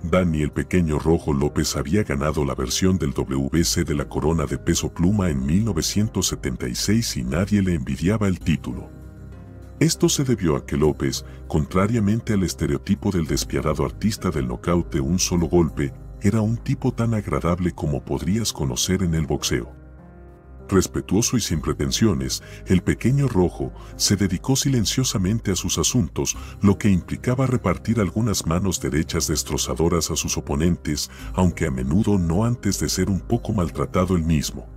Dani el Pequeño Rojo López había ganado la versión del WBC de la Corona de Peso Pluma en 1976 y nadie le envidiaba el título. Esto se debió a que López, contrariamente al estereotipo del despiadado artista del nocaut de un solo golpe, era un tipo tan agradable como podrías conocer en el boxeo. Respetuoso y sin pretensiones, el Pequeño Rojo se dedicó silenciosamente a sus asuntos, lo que implicaba repartir algunas manos derechas destrozadoras a sus oponentes, aunque a menudo no antes de ser un poco maltratado él mismo.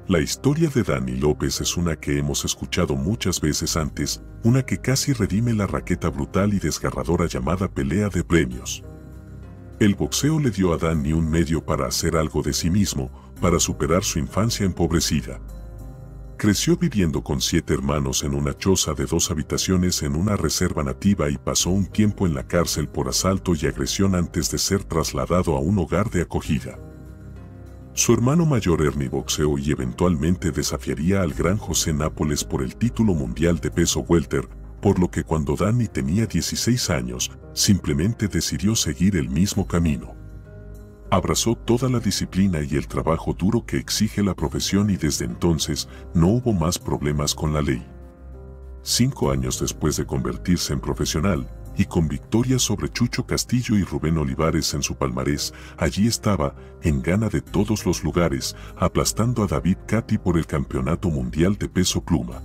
La historia de Dani López es una que hemos escuchado muchas veces antes, una que casi redime la raqueta brutal y desgarradora llamada pelea de premios. El boxeo le dio a Dani un medio para hacer algo de sí mismo, para superar su infancia empobrecida. Creció viviendo con 7 hermanos en una choza de 2 habitaciones en una reserva nativa y pasó un tiempo en la cárcel por asalto y agresión antes de ser trasladado a un hogar de acogida. Su hermano mayor Ernie boxeó y eventualmente desafiaría al gran José Nápoles por el título mundial de peso welter, por lo que cuando Dani tenía 16 años, simplemente decidió seguir el mismo camino. Abrazó toda la disciplina y el trabajo duro que exige la profesión y desde entonces no hubo más problemas con la ley. 5 años después de convertirse en profesional, y con victorias sobre Chucho Castillo y Rubén Olivares en su palmarés, allí estaba, en gana de todos los lugares, aplastando a David Cati por el Campeonato Mundial de Peso Pluma.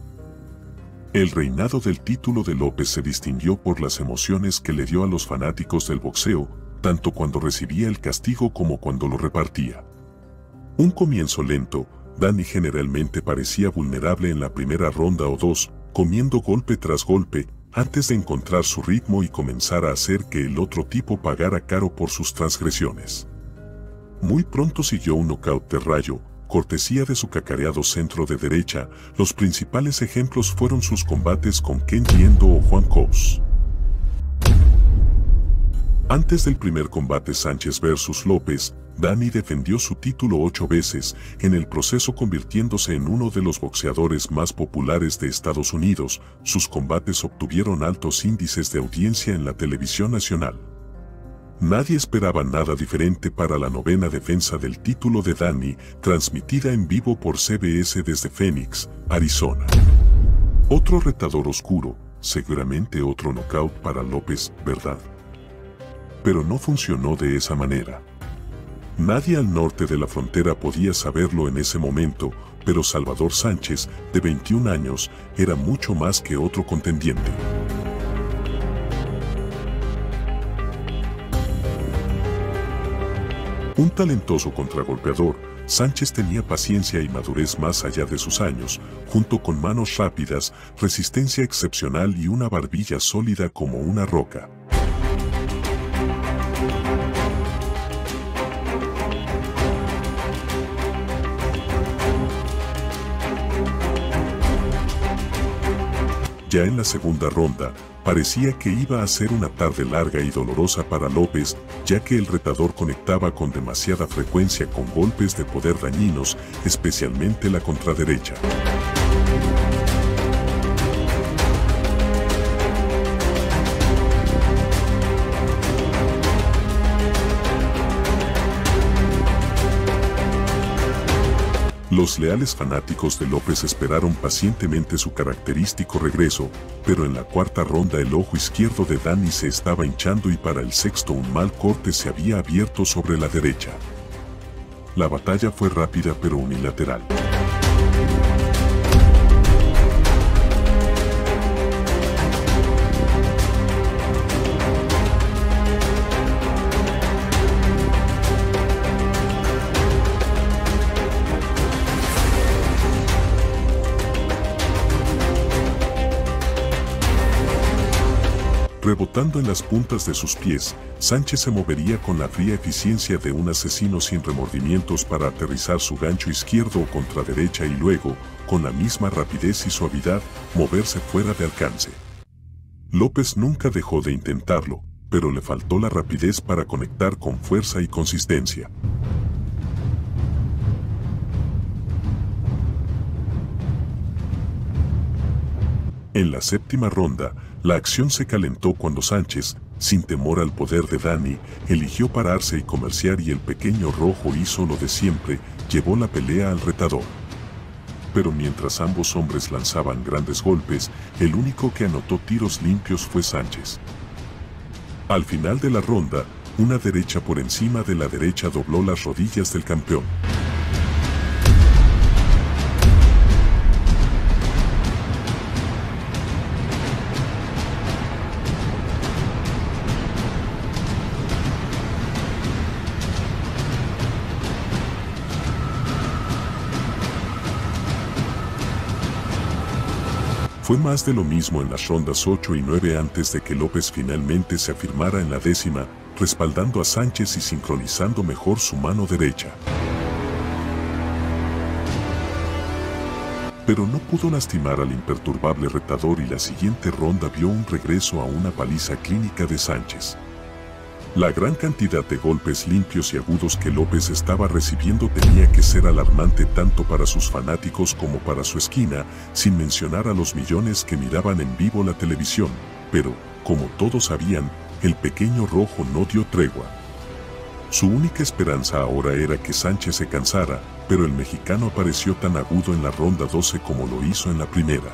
El reinado del título de López se distinguió por las emociones que le dio a los fanáticos del boxeo, tanto cuando recibía el castigo como cuando lo repartía. Un comienzo lento, Dani generalmente parecía vulnerable en la primera ronda o 2, comiendo golpe tras golpe, antes de encontrar su ritmo y comenzar a hacer que el otro tipo pagara caro por sus transgresiones. Muy pronto siguió un nocaut de rayo, cortesía de su cacareado centro de derecha. Los principales ejemplos fueron sus combates con Ken Yendo o Juan Cos. Antes del primer combate Sánchez vs López, Dani defendió su título 8 veces, en el proceso convirtiéndose en uno de los boxeadores más populares de Estados Unidos. Sus combates obtuvieron altos índices de audiencia en la televisión nacional. Nadie esperaba nada diferente para la 9ª defensa del título de Dani, transmitida en vivo por CBS desde Phoenix, Arizona. Otro retador oscuro, seguramente otro nocaut para López, ¿verdad? Pero no funcionó de esa manera. Nadie al norte de la frontera podía saberlo en ese momento, pero Salvador Sánchez, de 21 años, era mucho más que otro contendiente. Un talentoso contragolpeador, Sánchez tenía paciencia y madurez más allá de sus años, junto con manos rápidas, resistencia excepcional y una barbilla sólida como una roca. Ya en la segunda ronda, parecía que iba a ser una tarde larga y dolorosa para López, ya que el retador conectaba con demasiada frecuencia con golpes de poder dañinos, especialmente la contraderecha. Los leales fanáticos de López esperaron pacientemente su característico regreso, pero en la 4ª ronda el ojo izquierdo de Dani se estaba hinchando y para el 6º un mal corte se había abierto sobre la derecha. La batalla fue rápida pero unilateral. Rebotando en las puntas de sus pies, Sánchez se movería con la fría eficiencia de un asesino sin remordimientos para aterrizar su gancho izquierdo o contraderecha y luego, con la misma rapidez y suavidad, moverse fuera de alcance. López nunca dejó de intentarlo, pero le faltó la rapidez para conectar con fuerza y consistencia. En la 7ª ronda, La acción se calentó cuando Sánchez, sin temor al poder de Dani, eligió pararse y comerciar, y el pequeño rojo hizo lo de siempre, llevó la pelea al retador. Pero mientras ambos hombres lanzaban grandes golpes, el único que anotó tiros limpios fue Sánchez. Al final de la ronda, una derecha por encima de la derecha dobló las rodillas del campeón. Fue más de lo mismo en las rondas 8 y 9 antes de que López finalmente se afirmara en la 10ª, respaldando a Sánchez y sincronizando mejor su mano derecha. Pero no pudo lastimar al imperturbable retador, y la siguiente ronda vio un regreso a una paliza clínica de Sánchez. La gran cantidad de golpes limpios y agudos que López estaba recibiendo tenía que ser alarmante tanto para sus fanáticos como para su esquina, sin mencionar a los millones que miraban en vivo la televisión. Pero, como todos sabían, el pequeño rojo no dio tregua. Su única esperanza ahora era que Sánchez se cansara, pero el mexicano apareció tan agudo en la ronda 12 como lo hizo en la primera.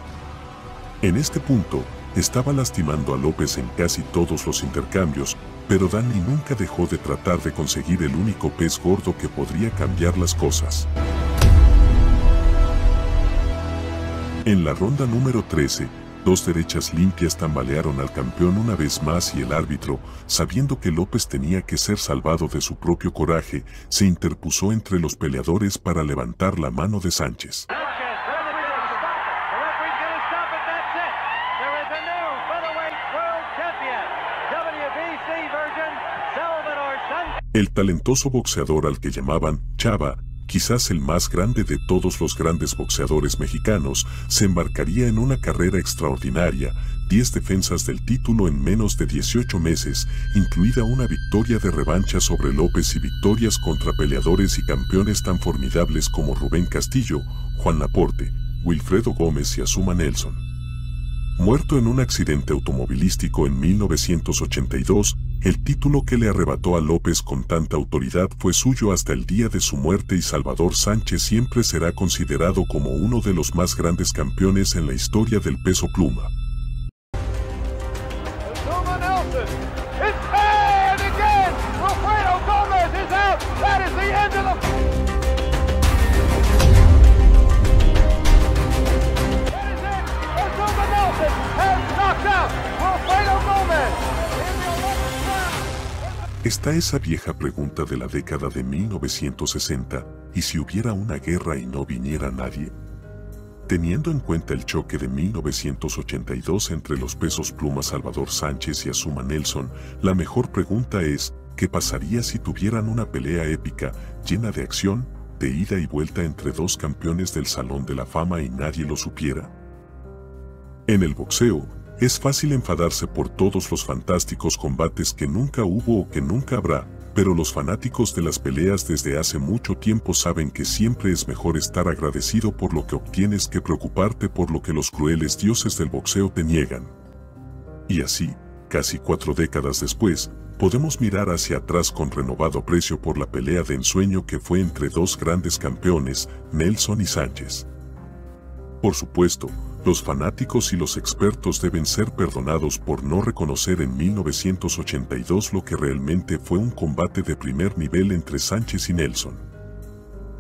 En este punto, estaba lastimando a López en casi todos los intercambios, pero Dani nunca dejó de tratar de conseguir el único pez gordo que podría cambiar las cosas. En la ronda número 13, dos derechas limpias tambalearon al campeón una vez más, y el árbitro, sabiendo que López tenía que ser salvado de su propio coraje, se interpuso entre los peleadores para levantar la mano de Sánchez. El talentoso boxeador al que llamaban Chava, quizás el más grande de todos los grandes boxeadores mexicanos, se embarcaría en una carrera extraordinaria, 10 defensas del título en menos de 18 meses, incluida una victoria de revancha sobre López y victorias contra peleadores y campeones tan formidables como Rubén Castillo, Juan Laporte, Wilfredo Gómez y Azuma Nelson. Muerto en un accidente automovilístico en 1982, el título que le arrebató a López con tanta autoridad fue suyo hasta el día de su muerte, y Salvador Sánchez siempre será considerado como uno de los más grandes campeones en la historia del peso pluma. Está esa vieja pregunta de la década de 1960, ¿y si hubiera una guerra y no viniera nadie? Teniendo en cuenta el choque de 1982 entre los pesos pluma Salvador Sánchez y Azuma Nelson, la mejor pregunta es, ¿qué pasaría si tuvieran una pelea épica, llena de acción, de ida y vuelta entre dos campeones del Salón de la Fama y nadie lo supiera? En el boxeo, es fácil enfadarse por todos los fantásticos combates que nunca hubo o que nunca habrá, pero los fanáticos de las peleas desde hace mucho tiempo saben que siempre es mejor estar agradecido por lo que obtienes que preocuparte por lo que los crueles dioses del boxeo te niegan. Y así, casi 4 décadas después, podemos mirar hacia atrás con renovado aprecio por la pelea de ensueño que fue entre dos grandes campeones, Nelson y Sánchez. Por supuesto, los fanáticos y los expertos deben ser perdonados por no reconocer en 1982 lo que realmente fue un combate de primer nivel entre Sánchez y Nelson.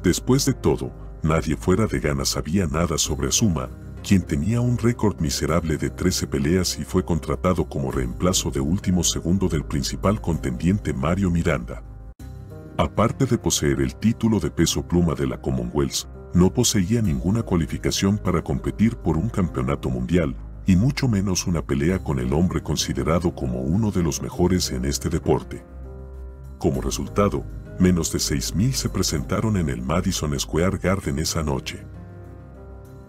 Después de todo, nadie fuera de Ghana sabía nada sobre Azuma, quien tenía un récord miserable de 13 peleas y fue contratado como reemplazo de último segundo del principal contendiente Mario Miranda. Aparte de poseer el título de peso pluma de la Commonwealth, no poseía ninguna cualificación para competir por un campeonato mundial, y mucho menos una pelea con el hombre considerado como uno de los mejores en este deporte. Como resultado, menos de 6,000 se presentaron en el Madison Square Garden esa noche.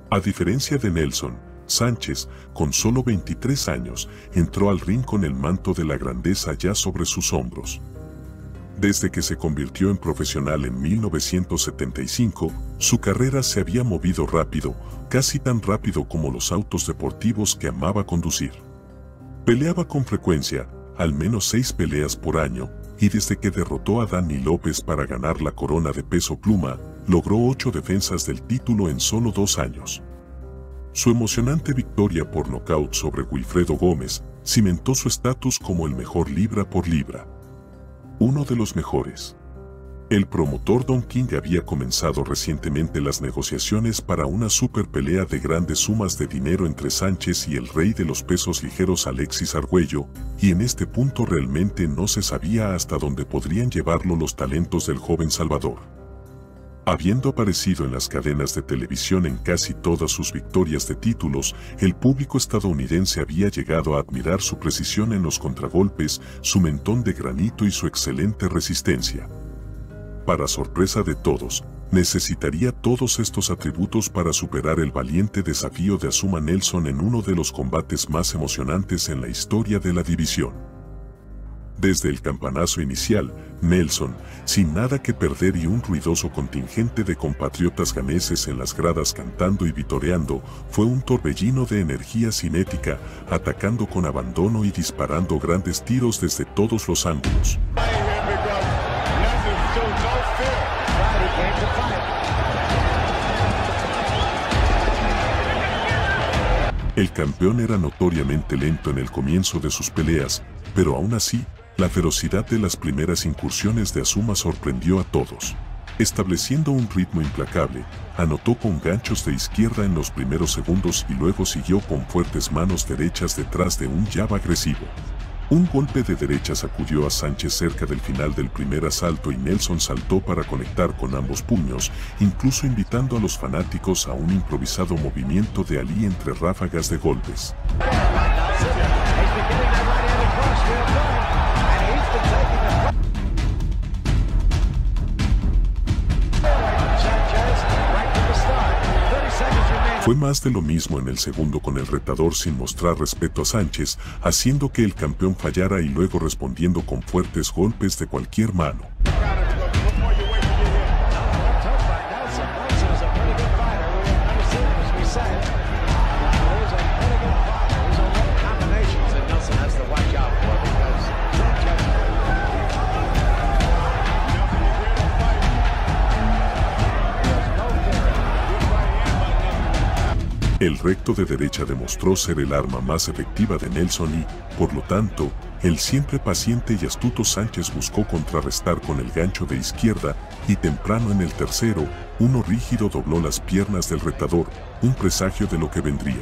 A diferencia de Nelson, Sánchez, con solo 23 años, entró al ring con el manto de la grandeza ya sobre sus hombros. Desde que se convirtió en profesional en 1975, su carrera se había movido rápido, casi tan rápido como los autos deportivos que amaba conducir. Peleaba con frecuencia, al menos 6 peleas por año, y desde que derrotó a Danny López para ganar la corona de peso pluma, logró 8 defensas del título en solo 2 años. Su emocionante victoria por nocaut sobre Wilfredo Gómez cimentó su estatus como el mejor libra por libra. Uno de los mejores. El promotor Don King había comenzado recientemente las negociaciones para una super pelea de grandes sumas de dinero entre Sánchez y el rey de los pesos ligeros Alexis Argüello, y en este punto realmente no se sabía hasta dónde podrían llevarlo los talentos del joven Salvador. Habiendo aparecido en las cadenas de televisión en casi todas sus victorias de títulos, el público estadounidense había llegado a admirar su precisión en los contragolpes, su mentón de granito y su excelente resistencia. Para sorpresa de todos, necesitaría todos estos atributos para superar el valiente desafío de Azuma Nelson en uno de los combates más emocionantes en la historia de la división. Desde el campanazo inicial, Nelson, sin nada que perder y un ruidoso contingente de compatriotas ganeses en las gradas cantando y vitoreando, fue un torbellino de energía cinética, atacando con abandono y disparando grandes tiros desde todos los ángulos. El campeón era notoriamente lento en el comienzo de sus peleas, pero aún así, la ferocidad de las primeras incursiones de Azuma sorprendió a todos. Estableciendo un ritmo implacable, anotó con ganchos de izquierda en los primeros segundos y luego siguió con fuertes manos derechas detrás de un jab agresivo. Un golpe de derecha sacudió a Sánchez cerca del final del primer asalto y Nelson saltó para conectar con ambos puños, incluso invitando a los fanáticos a un improvisado movimiento de Ali entre ráfagas de golpes. Fue más de lo mismo en el segundo con el retador sin mostrar respeto a Sánchez, haciendo que el campeón fallara y luego respondiendo con fuertes golpes de cualquier mano. El recto de derecha demostró ser el arma más efectiva de Nelson y, por lo tanto, el siempre paciente y astuto Sánchez buscó contrarrestar con el gancho de izquierda y temprano en el tercero, uno rígido dobló las piernas del retador, un presagio de lo que vendría.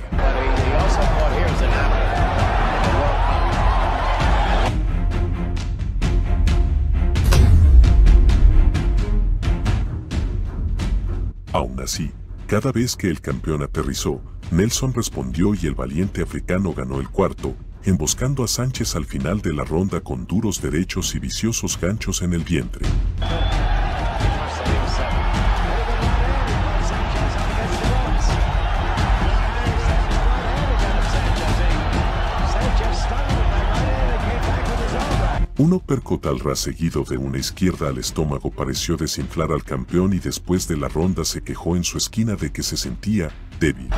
Aún así, cada vez que el campeón aterrizó, Nelson respondió y el valiente africano ganó el cuarto, emboscando a Sánchez al final de la ronda con duros derechos y viciosos ganchos en el vientre. Un uppercut al ras seguido de una izquierda al estómago pareció desinflar al campeón y después de la ronda se quejó en su esquina de que se sentía débil.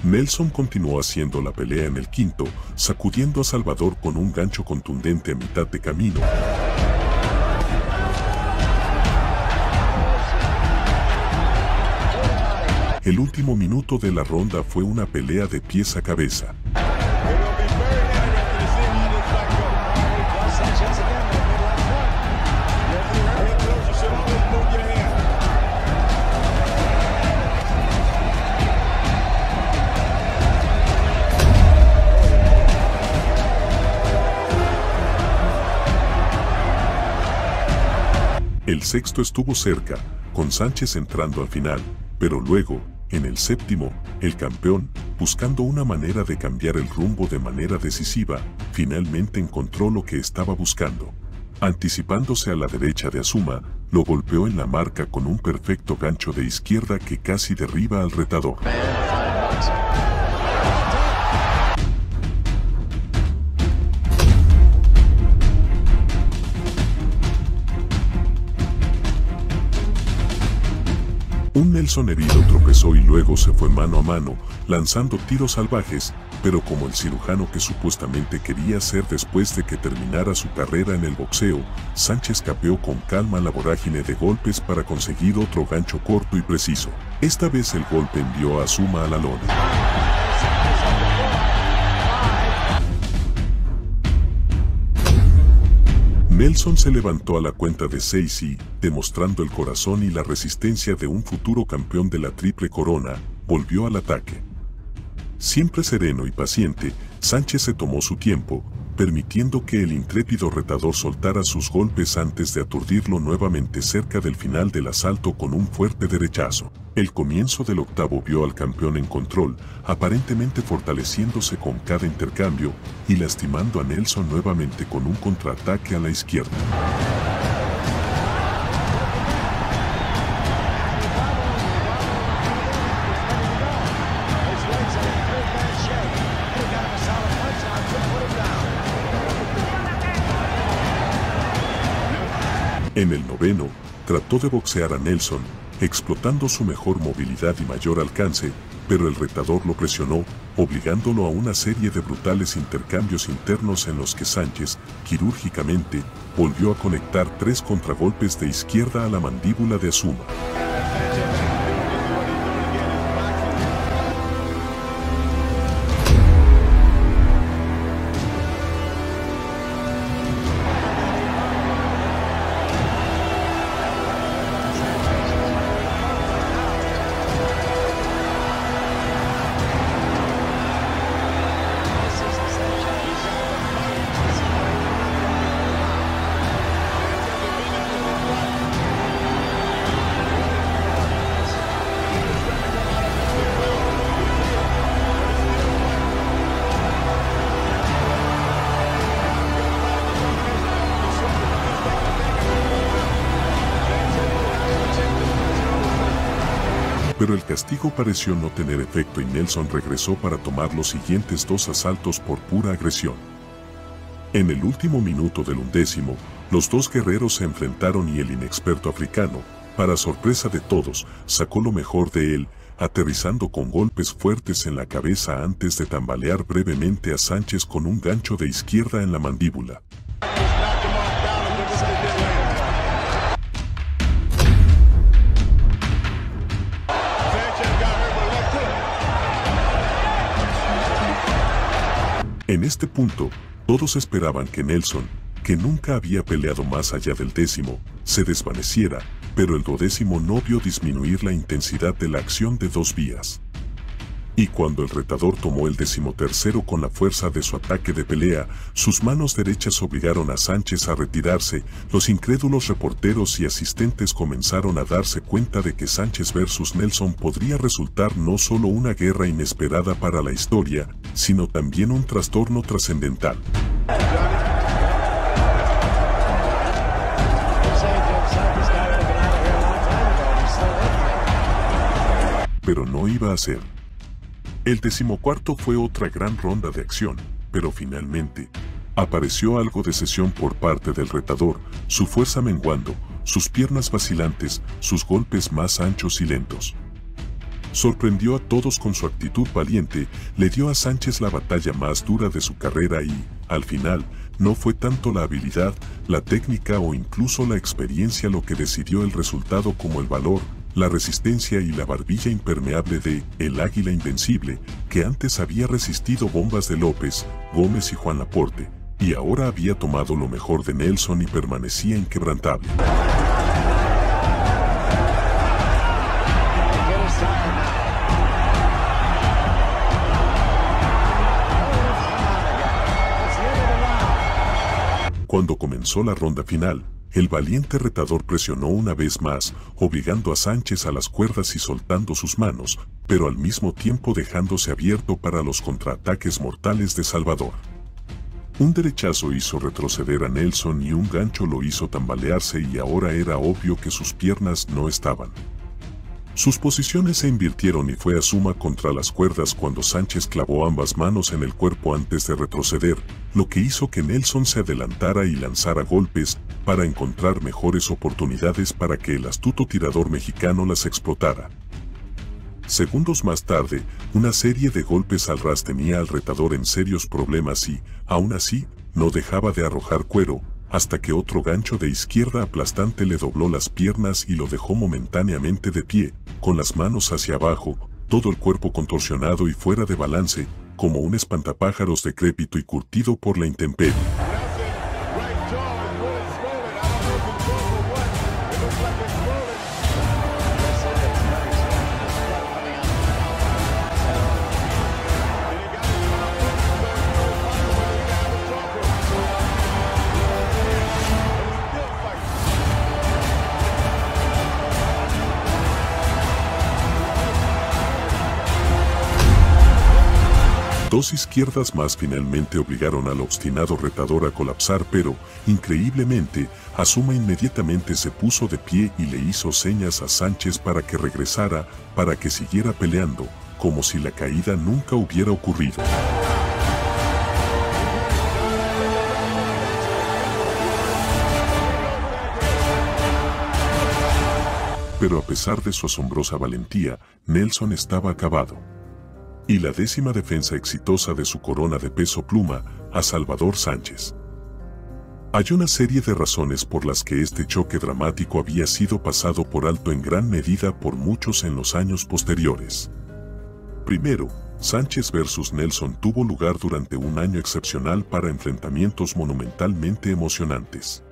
Nelson continuó haciendo la pelea en el quinto, sacudiendo a Salvador con un gancho contundente a mitad de camino. El último minuto de la ronda fue una pelea de pies a cabeza. El sexto estuvo cerca, con Sánchez entrando al final, pero luego, en el séptimo, el campeón, buscando una manera de cambiar el rumbo de manera decisiva, finalmente encontró lo que estaba buscando. Anticipándose a la derecha de Azuma, lo golpeó en la marca con un perfecto gancho de izquierda que casi derriba al retador. Nelson herido tropezó y luego se fue mano a mano, lanzando tiros salvajes, pero como el cirujano que supuestamente quería ser después de que terminara su carrera en el boxeo, Sánchez capeó con calma la vorágine de golpes para conseguir otro gancho corto y preciso. Esta vez el golpe envió a Azuma a la lona. Nelson se levantó a la cuenta de 6 y, demostrando el corazón y la resistencia de un futuro campeón de la Triple Corona, volvió al ataque. Siempre sereno y paciente, Sánchez se tomó su tiempo, permitiendo que el intrépido retador soltara sus golpes antes de aturdirlo nuevamente cerca del final del asalto con un fuerte derechazo. El comienzo del octavo vio al campeón en control, aparentemente fortaleciéndose con cada intercambio y lastimando a Nelson nuevamente con un contraataque a la izquierda. En el noveno, trató de boxear a Nelson, explotando su mejor movilidad y mayor alcance, pero el retador lo presionó, obligándolo a una serie de brutales intercambios internos en los que Sánchez, quirúrgicamente, volvió a conectar 3 contragolpes de izquierda a la mandíbula de Azuma. Pero el castigo pareció no tener efecto y Nelson regresó para tomar los siguientes 2 asaltos por pura agresión. En el último minuto del 11º, los 2 guerreros se enfrentaron y el inexperto africano, para sorpresa de todos, sacó lo mejor de él, aterrizando con golpes fuertes en la cabeza antes de tambalear brevemente a Sánchez con un gancho de izquierda en la mandíbula. En este punto, todos esperaban que Nelson, que nunca había peleado más allá del 10º, se desvaneciera, pero el 12º no vio disminuir la intensidad de la acción de 2 vías. Y cuando el retador tomó el 13º con la fuerza de su ataque de pelea, sus manos derechas obligaron a Sánchez a retirarse. Los incrédulos reporteros y asistentes comenzaron a darse cuenta de que Sánchez versus Nelson podría resultar no solo una guerra inesperada para la historia, sino también un trastorno trascendental. Pero no iba a ser. El 14º fue otra gran ronda de acción, pero finalmente, apareció algo de cesión por parte del retador, su fuerza menguando, sus piernas vacilantes, sus golpes más anchos y lentos. Sorprendió a todos con su actitud valiente, le dio a Sánchez la batalla más dura de su carrera y, al final, no fue tanto la habilidad, la técnica o incluso la experiencia lo que decidió el resultado como el valor, la resistencia y la barbilla impermeable de El Águila Invencible, que antes había resistido bombas de López, Gómez y Juan Laporte, y ahora había tomado lo mejor de Nelson y permanecía inquebrantable. Cuando comenzó la ronda final, el valiente retador presionó una vez más, obligando a Sánchez a las cuerdas y soltando sus manos, pero al mismo tiempo dejándose abierto para los contraataques mortales de Salvador. Un derechazo hizo retroceder a Nelson y un gancho lo hizo tambalearse y ahora era obvio que sus piernas no estaban. Sus posiciones se invirtieron y fue Azuma contra las cuerdas cuando Sánchez clavó ambas manos en el cuerpo antes de retroceder, lo que hizo que Nelson se adelantara y lanzara golpes para encontrar mejores oportunidades para que el astuto tirador mexicano las explotara. Segundos más tarde, una serie de golpes al ras tenía al retador en serios problemas y, aún así, no dejaba de arrojar cuero, hasta que otro gancho de izquierda aplastante le dobló las piernas y lo dejó momentáneamente de pie, con las manos hacia abajo, todo el cuerpo contorsionado y fuera de balance, como un espantapájaros decrépito y curtido por la intemperie. Dos izquierdas más finalmente obligaron al obstinado retador a colapsar, pero, increíblemente, Azuma inmediatamente se puso de pie y le hizo señas a Sánchez para que regresara, para que siguiera peleando, como si la caída nunca hubiera ocurrido. Pero a pesar de su asombrosa valentía, Nelson estaba acabado. Y la 10ª defensa exitosa de su corona de peso pluma, a Salvador Sánchez. Hay una serie de razones por las que este choque dramático había sido pasado por alto en gran medida por muchos en los años posteriores. Primero, Sánchez versus Nelson tuvo lugar durante un año excepcional para enfrentamientos monumentalmente emocionantes.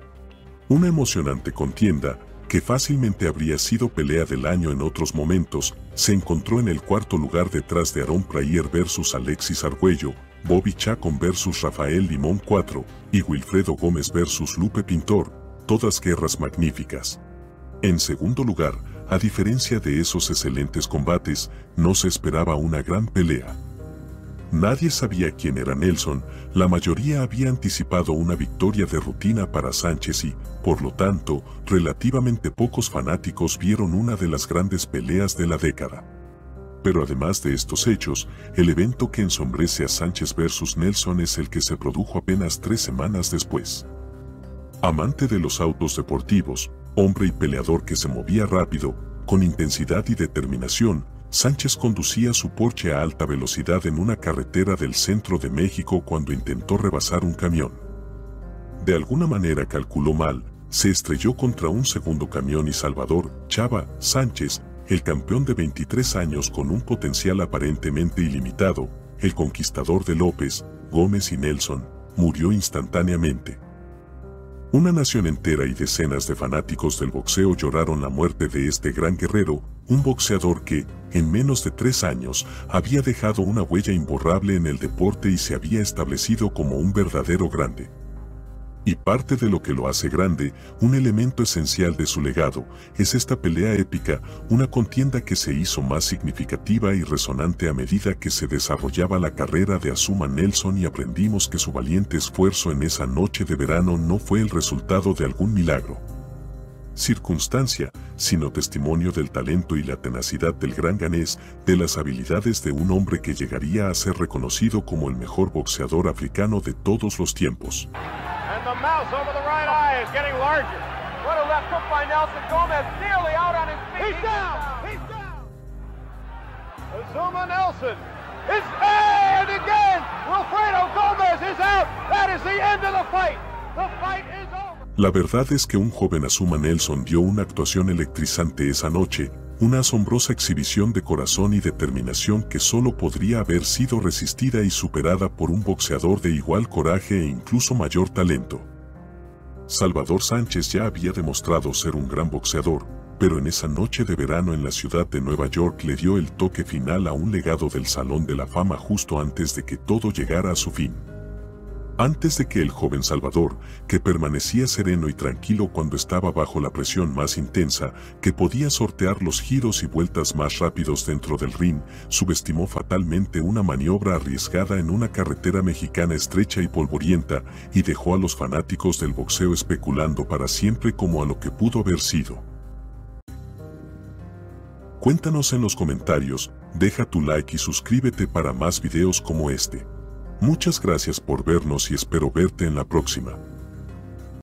Una emocionante contienda, que fácilmente habría sido pelea del año en otros momentos, se encontró en el cuarto lugar detrás de Aaron Pryor versus Alexis Argüello, Bobby Chacon versus Rafael Limón 4 y Wilfredo Gómez versus Lupe Pintor, todas guerras magníficas. En segundo lugar, a diferencia de esos excelentes combates, no se esperaba una gran pelea. Nadie sabía quién era Nelson, la mayoría había anticipado una victoria de rutina para Sánchez y, por lo tanto, relativamente pocos fanáticos vieron una de las grandes peleas de la década. Pero además de estos hechos, el evento que ensombrece a Sánchez versus Nelson es el que se produjo apenas 3 semanas después. Amante de los autos deportivos, hombre y peleador que se movía rápido, con intensidad y determinación, Sánchez conducía su Porsche a alta velocidad en una carretera del centro de México cuando intentó rebasar un camión. De alguna manera calculó mal, se estrelló contra un segundo camión y Salvador Chava Sánchez, el campeón de 23 años con un potencial aparentemente ilimitado, el conquistador de López, Gómez y Nelson, murió instantáneamente. Una nación entera y decenas de fanáticos del boxeo lloraron la muerte de este gran guerrero, un boxeador que, en menos de 3 años, había dejado una huella imborrable en el deporte y se había establecido como un verdadero grande. Y parte de lo que lo hace grande, un elemento esencial de su legado, es esta pelea épica, una contienda que se hizo más significativa y resonante a medida que se desarrollaba la carrera de Azuma Nelson y aprendimos que su valiente esfuerzo en esa noche de verano no fue el resultado de algún milagro, circunstancia, sino testimonio del talento y la tenacidad del gran ganés, de las habilidades de un hombre que llegaría a ser reconocido como el mejor boxeador africano de todos los tiempos. The mouse over the right eye is getting larger. What a left hook by Nelson Gómez, nearly out on his feet. He's down! He's down! Azuma Nelson is and again! Wilfredo Gómez is out! That is the end of the fight! The fight is over! La verdad es que un joven Azuma Nelson dio una actuación electrizante esa noche, una asombrosa exhibición de corazón y determinación que solo podría haber sido resistida y superada por un boxeador de igual coraje e incluso mayor talento. Salvador Sánchez ya había demostrado ser un gran boxeador, pero en esa noche de verano en la ciudad de Nueva York le dio el toque final a un legado del Salón de la Fama justo antes de que todo llegara a su fin. Antes de que el joven Salvador, que permanecía sereno y tranquilo cuando estaba bajo la presión más intensa, que podía sortear los giros y vueltas más rápidos dentro del ring, subestimó fatalmente una maniobra arriesgada en una carretera mexicana estrecha y polvorienta, y dejó a los fanáticos del boxeo especulando para siempre como a lo que pudo haber sido. Cuéntanos en los comentarios, deja tu like y suscríbete para más videos como este. Muchas gracias por vernos y espero verte en la próxima.